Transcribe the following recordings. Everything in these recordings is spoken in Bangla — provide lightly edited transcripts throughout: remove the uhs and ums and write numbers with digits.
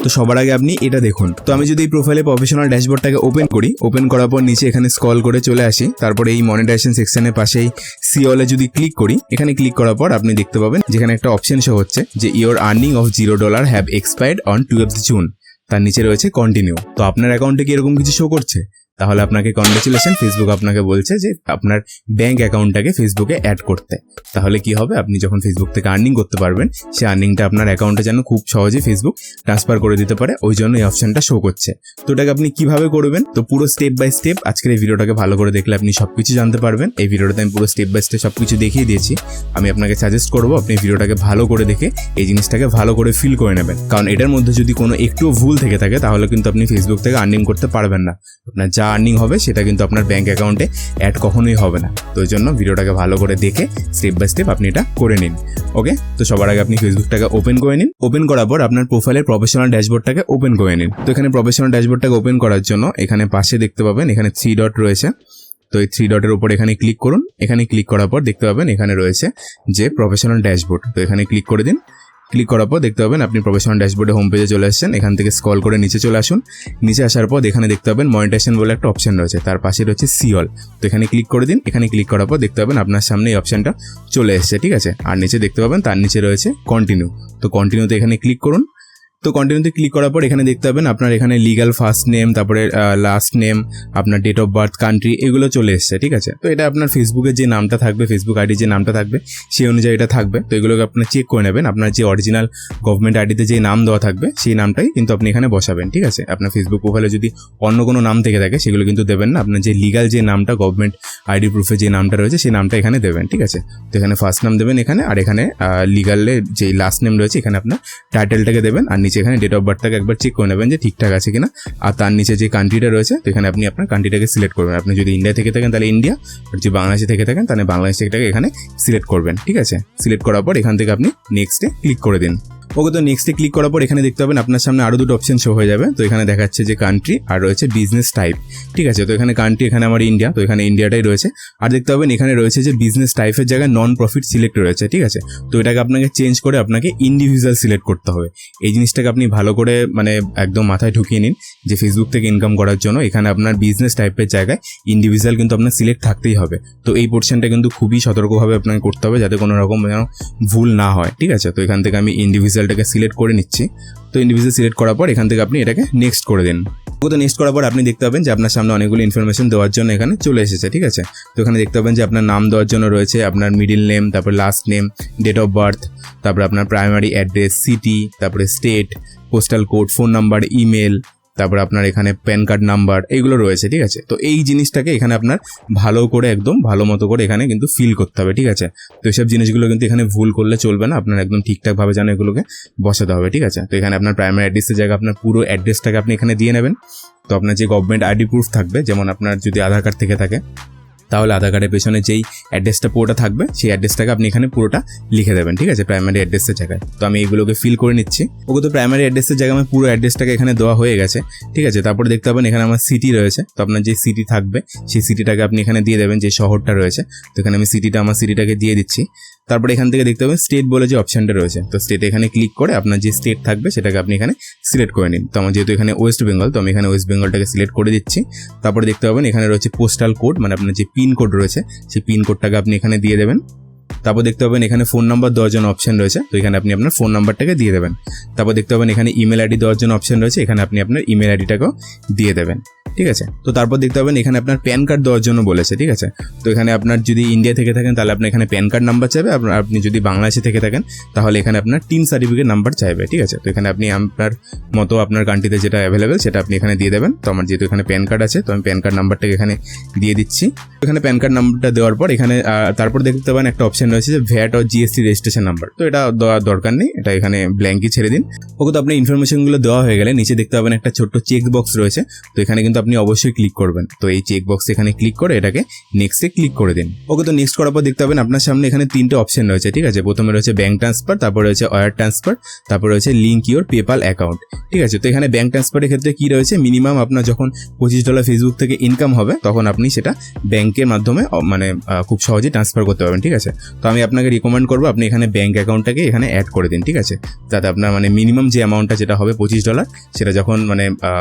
তো সবার আগে আপনি এটা দেখুন। তো আমি যদি এই প্রোফাইলে প্রফেশনাল ড্যাশবোর্ডটাকে ওপেন করি, ওপেন করার পর নিচে এখানে স্ক্রল করে চলে আসি, তারপরে এই মনিটাইজেশন সেকশনের পাশেই সি অলে যদি ক্লিক করি, এখানে ক্লিক করার পর আপনি দেখতে পাবেন যেখানে একটা অপশন শো হচ্ছে যে your earning of $0 have expired on 12th June. তার নিচে রয়েছে কন্টিনিউ। তো আপনার অ্যাকাউন্টে কি এরকম কিছু শো করছে? তাহলে আপনাকে কনগ্রাচুলেশন, ফেসবুক আপনাকে বলছে যে আপনার ব্যাংক অ্যাকাউন্টটাকে ফেসবুকে অ্যাড করতে। তাহলে কি হবে, আপনি যখন ফেসবুক থেকে আর্নিং করতে পারবেন, সেই আর্নিংটা আপনার অ্যাকাউন্টে যেন খুব সহজে ফেসবুক ট্রান্সফার করে দিতে পারে, ওই জন্য এই অপশনটা শো করছে। তো এটাকে আপনি কিভাবে করবেন, তো পুরো স্টেপ বাই স্টেপ আজকের এই ভিডিওটাকে ভালো করে দেখলে আপনি সবকিছু জানতে পারবেন। এই ভিডিওটাতে আমি পুরো স্টেপ বাই স্টেপ সবকিছু দেখিয়ে দিয়েছি। আমি আপনাকে সাজেস্ট করবো আপনি ভিডিওটাকে ভালো করে দেখে এই জিনিসটাকে ভালো করে ফিল করে নেবেন, কারণ এটার মধ্যে যদি কোনো একটুও ভুল থেকে থাকে তাহলে কিন্তু আপনি ফেসবুক থেকে আর্নিং করতে পারবেন না। আপনার যা আর্নিং হবে সেটা কিন্তু আপনার ব্যাংক অ্যাকাউন্টে অ্যাড কখনোই হবে না। তো এই জন্য ভিডিওটাকে ভালো করে দেখে স্টেপ বাই স্টেপ আপনি এটা করে নিন। ওকে, তো সবার আগে আপনি ফেসবুকটাকে ওপেন করে নিন। ওপেন করার পর আপনার প্রোফাইলের প্রফেশনাল ড্যাশবোর্ডটাকে ওপেন করে নিন। তো এখানে প্রফেশনাল ড্যাশবোর্ডটাকে ওপেন করার জন্য এখানে পাশে দেখতে পাবেন এখানে 3 ডট রয়েছে। তো এই 3 ডটের উপর এখানে ক্লিক করুন। এখানে ক্লিক করার পর দেখতে পাবেন এখানে রয়েছে যে প্রফেশনাল ড্যাশবোর্ড। তো এখানে ক্লিক করে দিন। ক্লিক করার পর দেখতে পাবেন আপনি প্রফেশনাল ড্যাশবোর্ডে হোম পেজে চলে আসছেন। এখান থেকে স্ক্রল করে নিচে চলে আসুন। নিচে আসার পর এখানে দেখতে পাবেন মনিটাইজেশন বলে একটা অপশন রয়েছে, তার পাশে রয়েছে সি অল। তো এখানে ক্লিক করে দিন। এখানে ক্লিক করার পর দেখতে পাবেন আপনার সামনে এই অপশনটা চলে এসেছে, ঠিক আছে। আর নিচে দেখতে পাবেন তার নিচে রয়েছে কন্টিনিউ। তো কন্টিনিউতে এখানে ক্লিক করুন। তো কন্টিনিউতে ক্লিক করার পর এখানে দেখতে পাবেন আপনার এখানে লিগ্যাল ফার্স্ট নেম, তারপরে লাস্ট নেম, আপনার ডেট অফ বার্থ, কান্ট্রি, এগুলো চলে এসছে, ঠিক আছে। তো এটা আপনার ফেসবুকের যে নামটা থাকবে, ফেসবুক আইডি যে নামটা থাকবে সেই অনুযায়ী এটা থাকবে। তো এগুলোকে আপনার চেক করে নেবেন। আপনার যে অরিজিনাল গভর্নমেন্ট আইডিতে যে নাম দেওয়া থাকবে সেই নামটাই কিন্তু আপনি এখানে বসাবেন, ঠিক আছে। আপনার ফেসবুক প্রোফাইলে যদি অন্য কোনো নাম থেকে থাকে সেগুলো কিন্তু দেবেন না। আপনার যে লিগ্যাল যে নামটা, গভর্নমেন্ট আইডি প্রুফে যে নামটা রয়েছে সেই নামটা এখানে দেবেন, ঠিক আছে। তো এখানে ফার্স্ট নাম দেবেন এখানে, আর এখানে লিগ্যালে যে লাস্ট নেম রয়েছে এখানে আপনার টাইটেলটাকে দেবেন, আর নিচে এখানে ডেট অফ বার্থ একবার চেক করে নেবেন যে ঠিকঠাক আছে কিনা। আর তার নিচে যে কান্ট্রিটা রয়েছে তো এখানে আপনি আপনার কান্ট্রিটাকে সিলেক্ট করবেন। আপনি যদি ইন্ডিয়া থেকে থাকেন তাহলে ইন্ডিয়া, আর যদি বাংলাদেশে থেকে থাকেন তাহলে বাংলাদেশ থেকে এখানে সিলেক্ট করবেন, ঠিক আছে। সিলেক্ট করার পর এখান থেকে আপনি নেক্সটে ক্লিক করে দিন। ওকে, তো নেক্সটে ক্লিক করার পর এখানে দেখতে পাবেন আপনার সামনে আরো দুটো অপশন শো হয়ে যাবে। তো এখানে দেখাচ্ছে যে কান্ট্রি আর রয়েছে বিজনেস টাইপ, ঠিক আছে। তো এখানে কান্ট্রি, এখানে আমার ইন্ডিয়া, তো এখানে ইন্ডিয়াটাই রয়েছে। আর দেখতে পাবেন এখানে রয়েছে যে বিজনেস টাইপের জায়গায় নন প্রফিট সিলেক্ট রয়েছে, ঠিক আছে। তো এটাকে আপনাকে চেঞ্জ করে আপনাকে ইন্ডিভিজুয়াল সিলেক্ট করতে হবে। এই জিনিসটাকে আপনি ভালো করে মানে একদম মাথায় ঢুকিয়ে নিন যে ফেসবুক থেকে ইনকাম করার জন্য এখানে আপনার বিজনেস টাইপের জায়গায় ইন্ডিভিজুয়াল কিন্তু আপনার সিলেক্ট থাকতেই হবে। তো এই পোর্শনটা কিন্তু খুবই সতর্কভাবে আপনাকে করতে হবে যাতে কোনো রকম যেন ভুল না হয়, ঠিক আছে। তো এখান থেকে আমি ইন্ডিভিজুয়ালটাকে সিলেক্ট করে নিচ্ছি। তো ইন্ডিভিজুয়াল সিলেক্ট করার পর এখান থেকে আপনি এটাকে নেক্সট করে দিন। তো নেক্সট করার পর আপনি দেখতে পাবেন যে আপনার সামনে অনেকগুলো ইনফরমেশন দেওয়ার জন্য এখানে চলে এসেছে, ঠিক আছে। তো এখানে দেখতে পাবেন যে আপনার নাম দেওয়ার জন্য রয়েছে আপনার মিডিল নেম, তারপর last name, date of birth, তারপর আপনার প্রাইমারি অ্যাড্রেস, সিটি, তারপরে state, postal code, phone number, email, তারপর আপনার এখানে প্যান কার্ড নাম্বার, এইগুলো রয়েছে, ঠিক আছে। তো এই জিনিসটাকে এখানে আপনার ভালো করে একদম ভালো মতো করে এখানে কিন্তু ফিল করতে হবে, ঠিক আছে। তো এইসব জিনিসগুলো কিন্তু এখানে ভুল করলে চলবে না, আপনার একদম ঠিকঠাকভাবে যেন এগুলোকে বসাতে হবে, ঠিক আছে। তো এখানে আপনার প্রাইমারি অ্যাড্রেসের জায়গায় আপনার পুরো অ্যাড্রেসটাকে আপনি এখানে দিয়ে নেবেন। তো আপনার যে গভর্নমেন্ট আইডি প্রুফ থাকবে, যেমন আপনার যদি আধার কার্ড থেকে থাকে তাহলে আধার কার্ডের পেছনে যেই অ্যাড্রেসটা পুরোটা থাকবে সেই অ্যাড্রেসটাকে আপনি এখানে পুরোটা লিখে দেবেন, ঠিক আছে, প্রাইমারি অ্যাড্রেসের জায়গায়। তো আমি এইগুলোকে ফিল করে নিচ্ছি। ওকে, তো প্রাইমারি অ্যাড্রেসের জায়গায় আমার পুরো অ্যাড্রেসটাকে এখানে দেওয়া হয়ে গেছে, ঠিক আছে। তারপরে দেখতে পাবেন এখানে আমার সিটি রয়েছে। তো আপনার যে সিটি থাকবে সেই সিটিটাকে আপনি এখানে দিয়ে দেবেন, যে শহরটা রয়েছে। তো এখানে আমি আমার সিটিটাকে দিয়ে দিচ্ছি। তারপরে এখান থেকে দেখতে পাবেন স্টেট বলে যে অপশনটা রয়েছে। তো স্টেট এখানে ক্লিক করে আপনার যে স্টেট থাকবে সেটাকে আপনি এখানে সিলেক্ট করে নিন। তো আমার যেহেতু এখানে ওয়েস্ট বেঙ্গল, তো আমি এখানে ওয়েস্ট বেঙ্গলটাকে সিলেক্ট করে দিচ্ছি। তারপরে দেখতে পাবেন এখানে রয়েছে পোস্টাল কোড, মানে আপনার যে পিন কোড রয়েছে সেই পিন কোডটাকে আপনি এখানে দিয়ে দেবেন। তারপর দেখতে পাবেন এখানে ফোন নাম্বার দেওয়ার জন্য অপশন রয়েছে। তো এখানে আপনি আপনার ফোন নাম্বারটাকে দিয়ে দেবেন। তারপর দেখতে পাবেন এখানে ইমেল আইডি দেওয়ার জন্য অপশন রয়েছে। এখানে আপনি আপনার ইমেল আইডিটাকেও দিয়ে দেবেন, ঠিক আছে। তো তারপর দেখতে পাবেন এখানে আপনার প্যান কার্ড দেওয়ার জন্য বলেছে, ঠিক আছে। তো এখানে আপনার যদি ইন্ডিয়া থেকে থাকেন তাহলে আপনার এখানে প্যান কার্ড নাম্বার চাইবে। আপনি যদি বাংলাদেশে থেকে থাকেন তাহলে এখানে আপনার টিন সার্টিফিকেট নাম্বার চাইবে, ঠিক আছে। তো এখানে আপনি আপনার মতো আপনার কান্ট্রিতে যেটা অ্যাভেলেবেল সেটা আপনি এখানে দিয়ে দেবেন। তো আমার যেহেতু এখানে প্যান কার্ড আছে তো আমি প্যান কার্ড নাম্বারটাকে এখানে দিয়ে দিচ্ছি। এখানে প্যান কার্ড নাম্বারটা দেওয়ার পর এখানে তারপর দেখতে পাবেন একটা অপশন রয়েছে যে ভ্যাট ও জিএসটি রেজিস্ট্রেশন নাম্বার। তো এটা দেওয়ার দরকার নেই, এটা এখানে ব্ল্যাঙ্কই ছেড়ে দিন। ওকে, তো আপনার ইনফরমেশনগুলো দেওয়া হয়ে গেলে নিচে দেখতে পাবেন একটা ছোট্ট চেক বক্স রয়েছে। তো এখানে কিন্তু আপনি অবশ্যই ক্লিক করবেন। তো এই চেক বক্স এখানে ক্লিক করে এটাকে নেক্সটে ক্লিক করে দিন। ওকে, তো নেক্সট করার পর দেখতে পাবেন আপনার সামনে এখানে 3টে অপশন রয়েছে, ঠিক আছে। প্রথমে রয়েছে ব্যাংক ট্রান্সফার, তারপরে রয়েছে ওয়্যার ট্রান্সফার, তারপরে রয়েছে লিঙ্ক ইওর পেপাল অ্যাকাউন্ট, ঠিক আছে। তো এখানে ব্যাংক ট্রান্সফারের ক্ষেত্রে কি রয়েছে, মিনিমাম আপনার যখন $25 ফেসবুক থেকে ইনকাম হবে তখন আপনি সেটা ব্যাংকের মাধ্যমে মানে খুব সহজেই ট্রান্সফার করতে পারবেন, ঠিক আছে। তো আমি আপনাকে রিকমেন্ড করবো আপনি এখানে ব্যাংক অ্যাকাউন্টটাকে এখানে অ্যাড করে দিন, ঠিক আছে, যাতে আপনার মানে মিনিমাম যে অ্যামাউন্টটা যেটা হবে $25 সেটা যখন মানে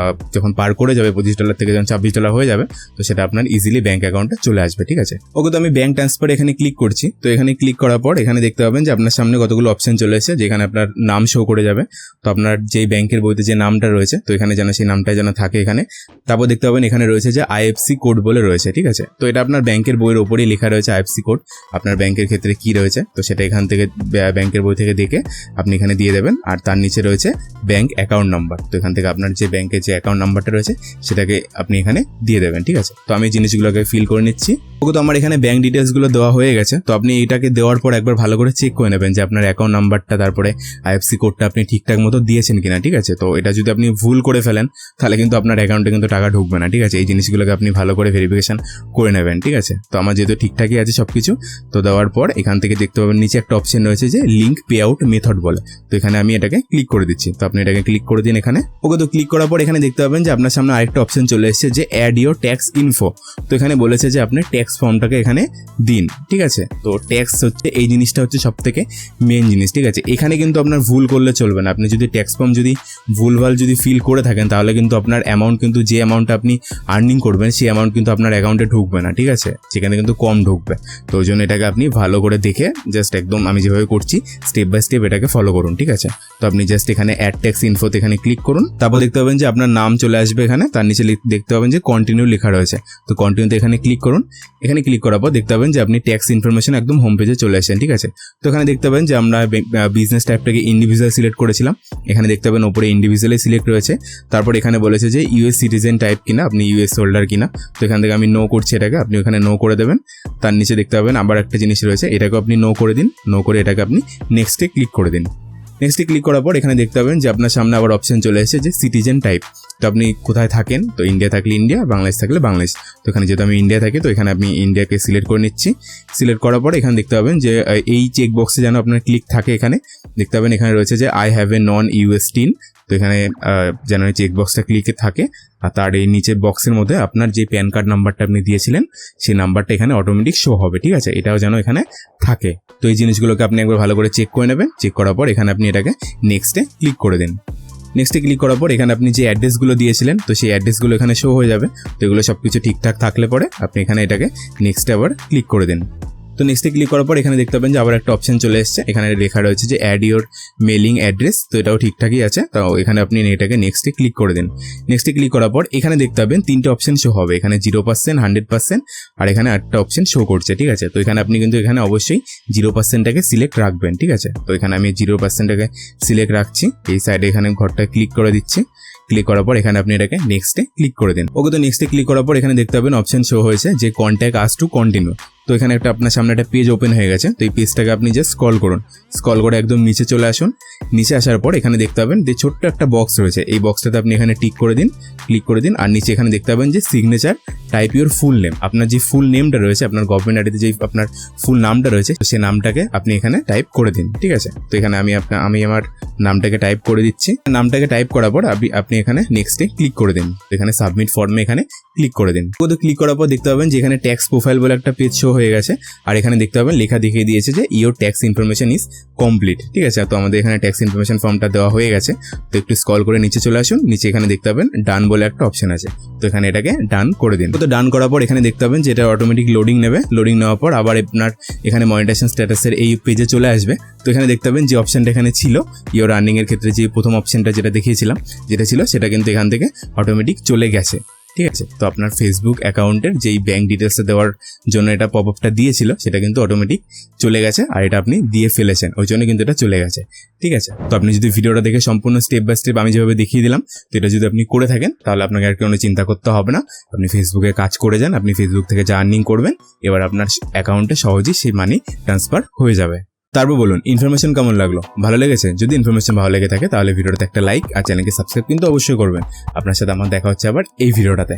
যখন পার করে যাবে $25 থেকে যখন $26 হয়ে যাবে তো সেটা আপনার ইজিলি ব্যাংক অ্যাকাউন্টে চলে আসবে, ঠিক আছে। ওকে, তো আমি ব্যাংক ট্রান্সফার এখানে ক্লিক করছি। তো এখানে ক্লিক করার পর এখানে দেখতে পাবেন যে আপনার সামনে কতগুলো অপশন চলে এসেছে, যেখানে আপনার নাম শো করে যাবে। তো আপনার যেই ব্যাংকের বইতে যে নামটা রয়েছে তো এখানে যেন সেই নামটা যেন থাকে এখানে। তারপর দেখতে পাবেন এখানে রয়েছে যে IFSC কোড বলে রয়েছে, ঠিক আছে। তো এটা আপনার ব্যাংকের বইয়ের ওপরেই লেখা রয়েছে IFSC কোড, আপনার ব্যাংকের ক্ষেত্রে কি রয়েছে তো সেটা এখান থেকে ব্যাংকের বই থেকে দেখে আপনি এখানে দিয়ে দেবেন। আর তার নিচে রয়েছে ব্যাংক অ্যাকাউন্ট নাম্বার, তো এখান থেকে আপনার যে ব্যাংকের যে অ্যাকাউন্ট নাম্বারটা রয়েছে সেটাকে আপনি এখানে দিয়ে দেবেন, ঠিক আছে। তো আমি জিনিসগুলোকে ফিল করে নিচ্ছি। ওকে, তো আমার এখানে ব্যাংক ডিটেলসগুলো দেওয়া হয়ে গেছে। তো আপনি এটাকে দেওয়ার পর একবার ভালো করে চেক করে নেবেন যে আপনার অ্যাকাউন্ট নাম্বারটা তারপরে IFSC কোডটা আপনি ঠিকঠাক মতো দিয়েছেন কিনা, ঠিক আছে। তো এটা যদি আপনি ভুল করে ফেলেন তাহলে কিন্তু আপনার অ্যাকাউন্টে কিন্তু টাকা ঢুকবে না, ঠিক আছে। এই জিনিসগুলোকে আপনি ভালো করে ভেরিফিকেশন করে নেবেন, ঠিক আছে। তো আমার যেহেতু ঠিকঠাকই আছে সবকিছু, তো দেওয়ার পর এখান থেকে দেখতে পাবেন নিচে একটা অপশন রয়েছে যে লিঙ্ক পে আউট মেথড বলে। তো এখানে আমি এটাকে ক্লিক করে দিচ্ছি। তো আপনি এটাকে ক্লিক করে দিন এখানে। ওকে, তো ক্লিক করার পর এখানে দেখতে পাবেন যে আপনার সামনে আরেকটা অপশন চলে এসেছে যে অ্যাড ইওর ট্যাক্স ইনফো। তো এখানে বলেছে যে আপনি ট্যাক্স ফর্মটাকে এখানে দিন, ঠিক আছে। তো ট্যাক্স হচ্ছে এই জিনিসটা হচ্ছে সব থেকে মেন জিনিস, ঠিক আছে। এখানে কিন্তু আপনার ভুল করলে চলবে না। আপনি যদি ট্যাক্স ফর্ম যদি ভুলভাল যদি ফিল করে থাকেন তাহলে কিন্তু আপনার অ্যামাউন্ট কিন্তু যে অ্যামাউন্টটা আপনি আর্নিং করবেন সেই অ্যামাউন্ট কিন্তু আপনার অ্যাকাউন্টে ঢুকবে না, ঠিক আছে। সেখানে কিন্তু কম ঢুকবে। তো ওই জন্য এটাকে আপনি ভালো করে দেখে জাস্ট একদম আমি যেভাবে করছি স্টেপ বাই স্টেপ এটাকে ফলো করুন, ঠিক আছে। তো আপনি জাস্ট এখানে অ্যাড ট্যাক্স ইনফোতে এখানে ক্লিক করুন। তারপর দেখতে পাবেন যে আপনার নাম চলে আসবে এখানে, তার নিচে দেখতে পাবেন যে কন্টিনিউ লেখা রয়েছে। তো কন্টিনিউতে এখানে ক্লিক করুন। এখানে ক্লিক করার পর দেখতে পাবেন যে আপনি ট্যাক্স ইনফরমেশন একদম হোম পেজে চলে আসেন, ঠিক আছে। তো এখানে দেখতে পাবেন যে আমরা বিজনেস টাইপটাকে ইন্ডিভিজুয়াল সিলেক্ট করেছিলাম। এখানে দেখতে পাবেন ওপরে ইন্ডিভিজুয়ালি সিলেক্ট রয়েছে। তারপর এখানে বলেছে যে US সিটিজেন টাইপ কিনা, আপনি US হোল্ডার কিনা। তো এখান থেকে আমি নো করছি এটাকে, আপনি ওখানে নো করে দেবেন। তার নিচে দেখতে পাবেন আবার একটা জিনিস রয়েছে, এটাকে আপনি নো করে দিন। নো করে এটাকে আপনি নেক্সটে ক্লিক করে দিন। নেক্সটে ক্লিক করার পর এখানে দেখতে পাবেন যে আপনার সামনে আবার অপশন চলে এসেছে যে সিটিজেন টাইপ। তো আপনি কোথায় থাকেন, তো ইন্ডিয়া থাকলে ইন্ডিয়া, বাংলাদেশ থাকলে বাংলাদেশ। তো এখানে যেহেতু আমি ইন্ডিয়া থাকি তো এখানে আপনি ইন্ডিয়াকে সিলেক্ট করে নিচ্ছি। সিলেক্ট করার পর এখানে দেখতে পাবেন যে এই চেক বক্সে যেন আপনার ক্লিক থাকে। এখানে দেখতে পাবেন এখানে রয়েছে যে I have a non US tin. তো এখানে যেন এই চেক বক্সটা ক্লিকে থাকে। আর তার এই নিচের বক্সের মধ্যে আপনার যে প্যান কার্ড নাম্বারটা আপনি দিয়েছিলেন সেই নাম্বারটা এখানে অটোমেটিক শো হবে, ঠিক আছে। এটাও যেন এখানে থাকে। তো এই জিনিসগুলোকে আপনি একবার ভালো করে চেক করে নেবেন। চেক করার পর এখানে আপনি এটাকে নেক্সটে ক্লিক করে দিন। নেক্সটে ক্লিক করার পর এখানে আপনি যে অ্যাড্রেসগুলো দিয়েছিলেন তো সেই অ্যাড্রেসগুলো এখানে শো হয়ে যাবে। তো এগুলো সব কিছু ঠিকঠাক থাকলে পরে আপনি এখানে এটাকে নেক্সটে আবার ক্লিক করে দিন। তো নেক্সটে ক্লিক করার পর এখানে দেখতে পাবেন যে আবার একটা অপশন চলে এসেছে। এখানে লেখা রয়েছে যে অ্যাড ইওর মেলিং অ্যাড্রেস। তো এটাও ঠিকঠাকই আছে। তো এখানে আপনি এটাকে নেক্সটে ক্লিক করে দিন। নেক্সটে ক্লিক করার পর এখানে দেখতে পাবেন 3টে অপশন শো হবে। এখানে 0%, 100% আর এখানে একটা অপশন শো করছে, ঠিক আছে। তো এখানে আপনি কিন্তু এখানে অবশ্যই 0%টাকে সিলেক্ট রাখবেন, ঠিক আছে। তো এখানে আমি 0%টাকে সিলেক্ট রাখছি। এই সাইডে এখানে ঘরটা ক্লিক করে দিচ্ছি। ক্লিক করার পর এখানে আপনি এটাকে নেক্সটে ক্লিক করে দিন। ওকে, তো নেক্সটে ক্লিক করার পর এখানে দেখতে পাবেন অপশন শো হয়েছে যে কন্ট্যাক্ট আস টু কন্টিনিউ। তো এখানে একটা আপনার সামনে একটা পেজ ওপেন হয়ে গেছে। তো এই পেজটাকে আপনি জাস্ট স্ক্রল করুন। স্ক্রল করে একদম নিচে চলে আসুন। নিচে আসার পর এখানে দেখতে পাবেন যে ছোট্ট একটা বক্স রয়েছে। এই বক্সটাতে আপনি এখানে টিক করে দিন, ক্লিক করে দিন। আর নিচে এখানে দেখতে পাবেন যে signature type your full name. আপনার যে ফুল নেমটা রয়েছে, আপনার গভর্নমেন্ট আইডিতে যে আপনার ফুল নামটা রয়েছে সেই নামটাকে আপনি এখানে টাইপ করে দিন, ঠিক আছে। তো এখানে আমি আমার নামটাকে টাইপ করে দিচ্ছি। নামটাকে টাইপ করার পর আপনি এখানে নেক্সটে ক্লিক করে দিন। এখানে সাবমিট ফর্মে এখানে ক্লিক করে দিন। তো ক্লিক করার পর দেখতে পাবেন যে এখানে ট্যাক্স প্রোফাইল বলে একটা পেজ শো হয়ে গেছে। আর এখানে দেখতে পাবেন লেখা দেখিয়ে দিয়েছে যে your tax information is complete, ঠিক আছে। তো আমাদের এখানে ট্যাক্স ইনফরমেশন ফর্মটা দেওয়া হয়ে গেছে। তো একটু স্ক্রল করে নিচে চলে আসুন। নিচে এখানে দেখতে পাবেন ডান বলে একটা অপশন আছে। তো এখানে এটাকে ডান করে দিন। তো ডান করার পর এখানে দেখতে পাবেন যে এটা অটোমেটিক লোডিং নেবে। লোডিং নেওয়ার পর আবার আপনার এখানে মনিটাইজেশন স্ট্যাটাসের এই পেজে চলে আসবে। তো এখানে দেখতে পাবেন যে অপশনটা এখানে ছিল ইওর আর্নিং এর ক্ষেত্রে যে প্রথম অপশনটা যেটা দেখিয়েছিলাম যেটা ছিল সেটা কিন্তু এখান থেকে অটোমেটিক চলে গেছে, ঠিক আছে। তো আপনার ফেসবুক অ্যাকাউন্টের যেই ব্যাংক ডিটেলসটা দেওয়ার জন্য এটা পপ আপটা দিয়েছিল সেটা কিন্তু অটোমেটিক চলে গেছে। আর এটা আপনি দিয়ে ফেলেছেন, ওই জন্য কিন্তু এটা চলে গেছে, ঠিক আছে। তো আপনি যদি ভিডিওটা দেখে সম্পূর্ণ স্টেপ বাই স্টেপ আমি যেভাবে দেখিয়ে দিলাম তো এটা যদি আপনি করে থাকেন তাহলে আপনাকে আর কোনো চিন্তা করতে হবে না। আপনি ফেসবুকে কাজ করে যান, আপনি ফেসবুক থেকে যা আর্নিং করবেন এবার আপনার অ্যাকাউন্টে সহজেই সেই মানি ট্রান্সফার হয়ে যাবে। তারপর বলুন ইনফরমেশন কেমন লাগলো, ভালো লেগেছে? যদি ইনফরমেশন ভালো লেগে থাকে তাহলে ভিডিওটাতে একটা লাইক আর চ্যানেলকে সাবস্ক্রাইব কিন্তু অবশ্যই করবেন। আপনার সাথে আমার দেখা হচ্ছে আবার এই ভিডিওটাতে।